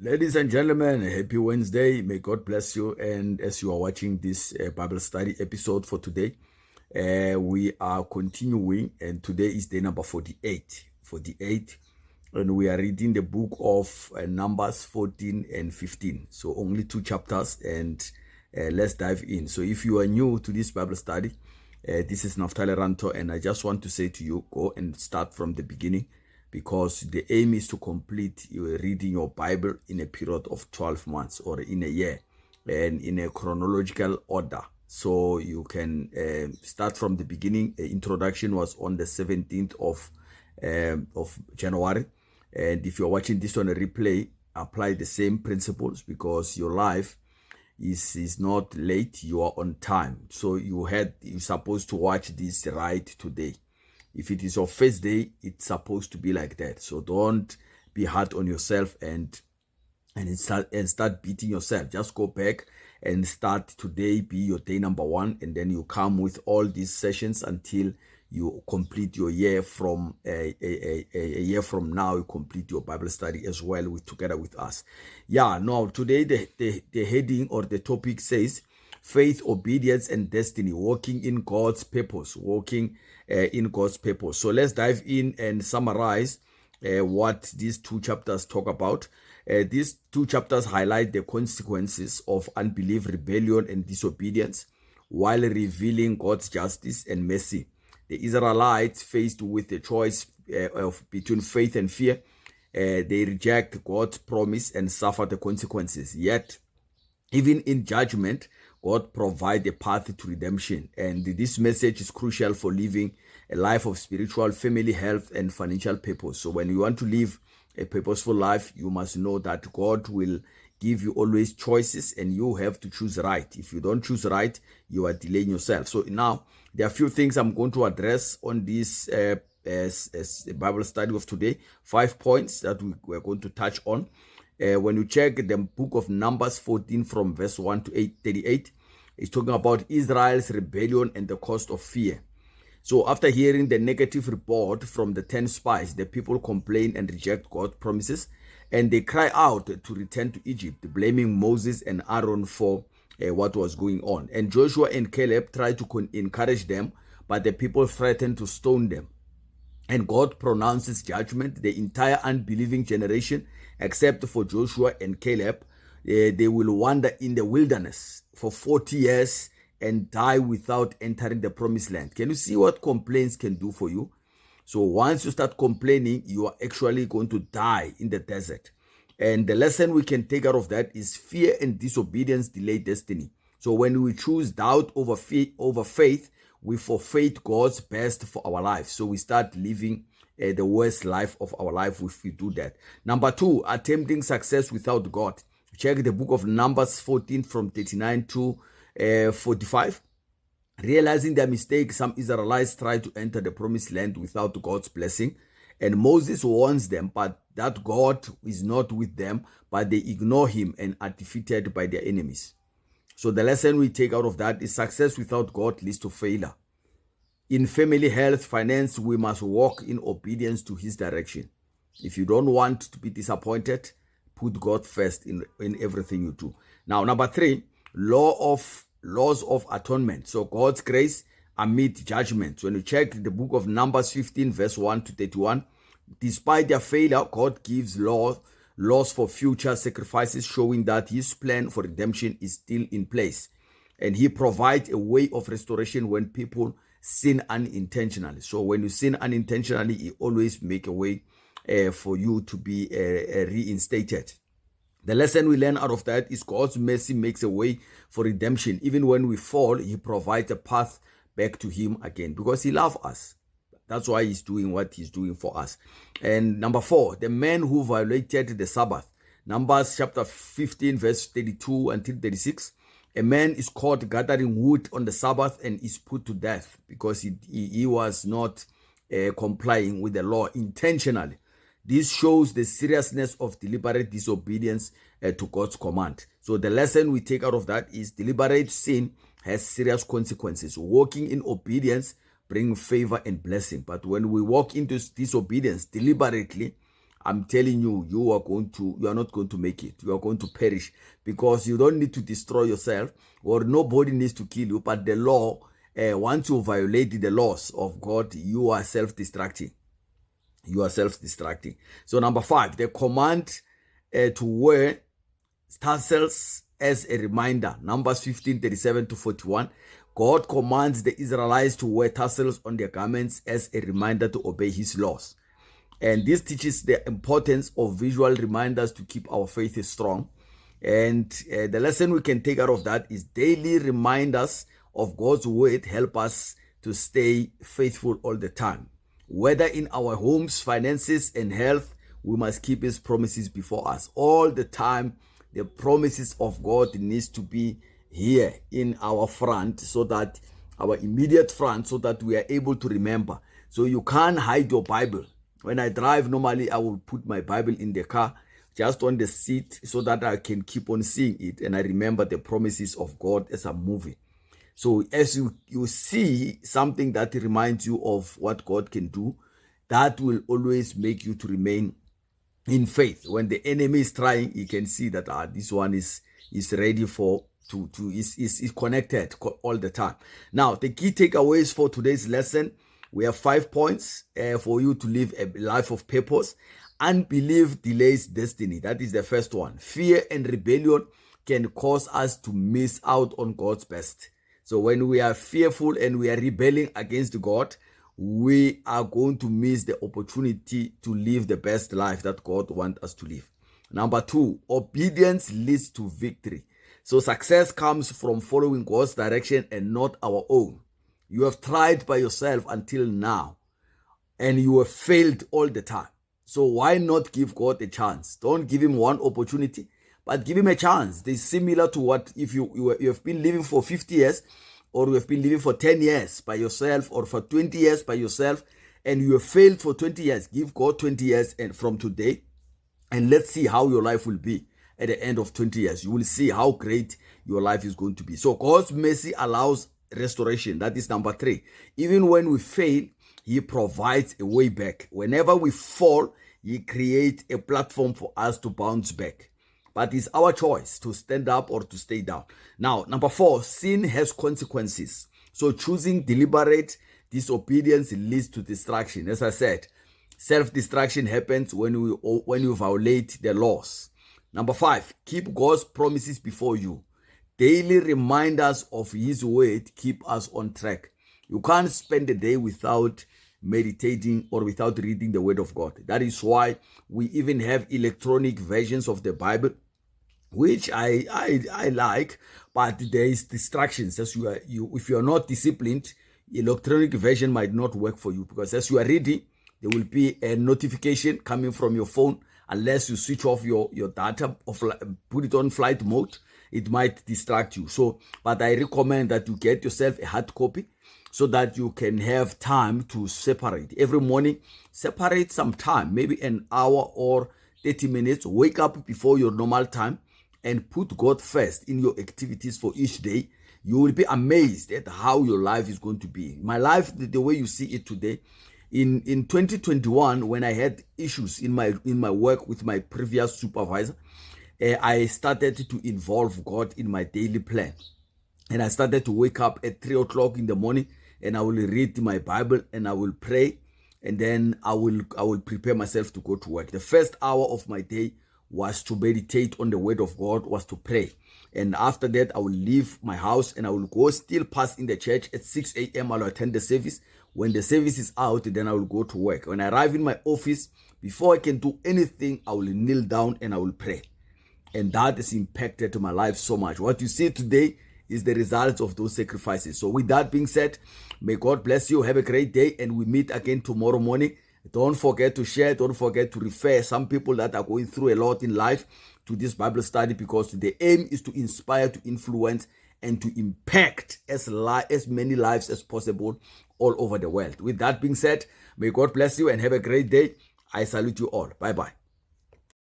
Ladies and gentlemen, happy Wednesday. May God bless you. And as you are watching this Bible study episode for today, we are continuing, and today is day number 48. 48, and we are reading the book of Numbers 14 and 15. So only 2 chapters, and let's dive in. So if you are new to this Bible study, this is Naftali Ranto, and I just want to say to you, go and start from the beginning, because the aim is to complete your reading your Bible in a period of 12 months or in a year, and in a chronological order. So you can start from the beginning. The introduction was on the 17th of January. And if you're watching this on a replay, apply the same principles, because your life is not late, you are on time. So you're supposed to watch this right today. If it is your first day, it's supposed to be like that. So don't be hard on yourself and start beating yourself. Just go back and start today, be your day number 1, and then you come with all these sessions until you complete your year. From a year from now, you complete your Bible study as well together with us. Yeah, now today the heading or the topic says faith, obedience, and destiny, walking in God's purpose, walking in God's purpose. So let's dive in and summarize what these 2 chapters talk about. These 2 chapters highlight the consequences of unbelief, rebellion, and disobedience, while revealing God's justice and mercy. The Israelites, faced with the choice between faith and fear, they reject God's promise and suffer the consequences. Yet, even in judgment, God provides a path to redemption. And this message is crucial for living a life of spiritual, family, health, and financial purpose. So when you want to live a purposeful life, you must know that God will give you always choices, and you have to choose right. If you don't choose right, you are delaying yourself. So now, there are a few things I'm going to address on this as a Bible study of today. 5 points that we're going to touch on. When you check the book of Numbers 14 from verse 1 to 38, it's talking about Israel's rebellion and the cost of fear. So after hearing the negative report from the 10 spies, the people complain and reject God's promises, and they cry out to return to Egypt, blaming Moses and Aaron for what was going on. And Joshua and Caleb tried to encourage them, but the people threatened to stone them. And God pronounces judgment. The entire unbelieving generation, except for Joshua and Caleb, they will wander in the wilderness for 40 years and die without entering the promised land. Can you see what complaints can do for you? So once you start complaining, you are actually going to die in the desert. And the lesson we can take out of that is fear and disobedience delay destiny. So when we choose doubt over faith, we forfeit God's best for our life. So we start living the worst life of our life if we do that. Number 2, attempting success without God. Check the book of Numbers 14 from 39 to 45. Realizing their mistake, some Israelites tried to enter the promised land without God's blessing. And Moses warns them, but that God is not with them, but they ignore him and are defeated by their enemies. So the lesson we take out of that is success without God leads to failure. In family, health, finance, we must walk in obedience to his direction. If you don't want to be disappointed, put God first in everything you do. Now, number 3, laws of atonement. So God's grace amid judgment. When you check the book of Numbers 15, verse 1 to 31, despite their failure, God gives laws for future sacrifices, showing that his plan for redemption is still in place. And he provides a way of restoration when people sin unintentionally. So when you sin unintentionally, he always make a way for you to be reinstated. The lesson we learn out of that is God's mercy makes a way for redemption. Even when we fall, he provides a path back to him again, because he loves us. That's why he's doing what he's doing for us. And number 4, the man who violated the Sabbath. Numbers chapter 15, verse 32 until 36. A man is caught gathering wood on the Sabbath and is put to death because he was not complying with the law intentionally. This shows the seriousness of deliberate disobedience to God's command. So the lesson we take out of that is deliberate sin has serious consequences. Walking in obedience brings favor and blessing. But when we walk into disobedience deliberately, I'm telling you, you are not going to make it. You are going to perish, because you don't need to destroy yourself, or nobody needs to kill you. But the law, once you violate the laws of God, you are self-destructing. You are self-destructing. So number 5, the command to wear tassels as a reminder. Numbers 15:37-41. God commands the Israelites to wear tassels on their garments as a reminder to obey his laws. And this teaches the importance of visual reminders to keep our faith strong. And the lesson we can take out of that is daily reminders of God's word help us to stay faithful all the time. Whether in our homes, finances, and health, we must keep his promises before us all the time. The promises of God needs to be here in our front, so that our immediate front, so that we are able to remember. So you can't hide your Bible. When I drive, normally I will put my Bible in the car, just on the seat, so that I can keep on seeing it and I remember the promises of God as I'm moving. So as you see something that reminds you of what God can do, that will always make you to remain in faith. When the enemy is trying, you can see that this one is ready is connected all the time. Now, the key takeaways for today's lesson, we have 5 points for you to live a life of purpose. Unbelief delays destiny. That is the first one. Fear and rebellion can cause us to miss out on God's best. So when we are fearful and we are rebelling against God, we are going to miss the opportunity to live the best life that God wants us to live. Number 2, obedience leads to victory. So success comes from following God's direction and not our own. You have tried by yourself until now, and you have failed all the time. So why not give God a chance? Don't give him one opportunity, but give him a chance. This is similar to what if you have been living for 50 years, or you have been living for 10 years by yourself, or for 20 years by yourself, and you have failed for 20 years. Give God 20 years and from today, and let's see how your life will be at the end of 20 years. You will see how great your life is going to be. So God's mercy allows restoration. That is number 3. Even when we fail, he provides a way back. Whenever we fall, he creates a platform for us to bounce back. But it's our choice to stand up or to stay down. Now, number 4, sin has consequences. So choosing deliberate disobedience leads to distraction. As I said, self-destruction happens when you violate the laws. Number 5, keep God's promises before you. Daily reminders of his word keep us on track. You can't spend a day without meditating or without reading the word of God. That is why we even have electronic versions of the Bible, which I like, but there is distractions. If you are not disciplined, electronic version might not work for you, because as you are reading, there will be a notification coming from your phone. Unless you switch off your data or put it on flight mode, it might distract you. So, but I recommend that you get yourself a hard copy, so that you can have time to separate. Every morning, separate some time, maybe an hour or 30 minutes. Wake up before your normal time and put God first in your activities for each day. You will be amazed at how your life is going to be. My life, the way you see it today, in 2021, when I had issues in my work with my previous supervisor, I started to involve God in my daily plan. And I started to wake up at 3 o'clock in the morning, and I will read my Bible and I will pray, and then I will prepare myself to go to work. The first hour of my day was to meditate on the word of God, was to pray. And after that, I will leave my house and I will go still pass in the church at 6 a.m. I'll attend the service. When the service is out, then I will go to work. When I arrive in my office, before I can do anything, I will kneel down and I will pray. And that has impacted my life so much. What you see today is the result of those sacrifices. So with that being said, may God bless you. Have a great day, and we meet again tomorrow morning. Don't forget to share. Don't forget to refer some people that are going through a lot in life to this Bible study, because the aim is to inspire, to influence, and to impact as many lives as possible all over the world. With that being said, may God bless you and have a great day. I salute you all. Bye-bye.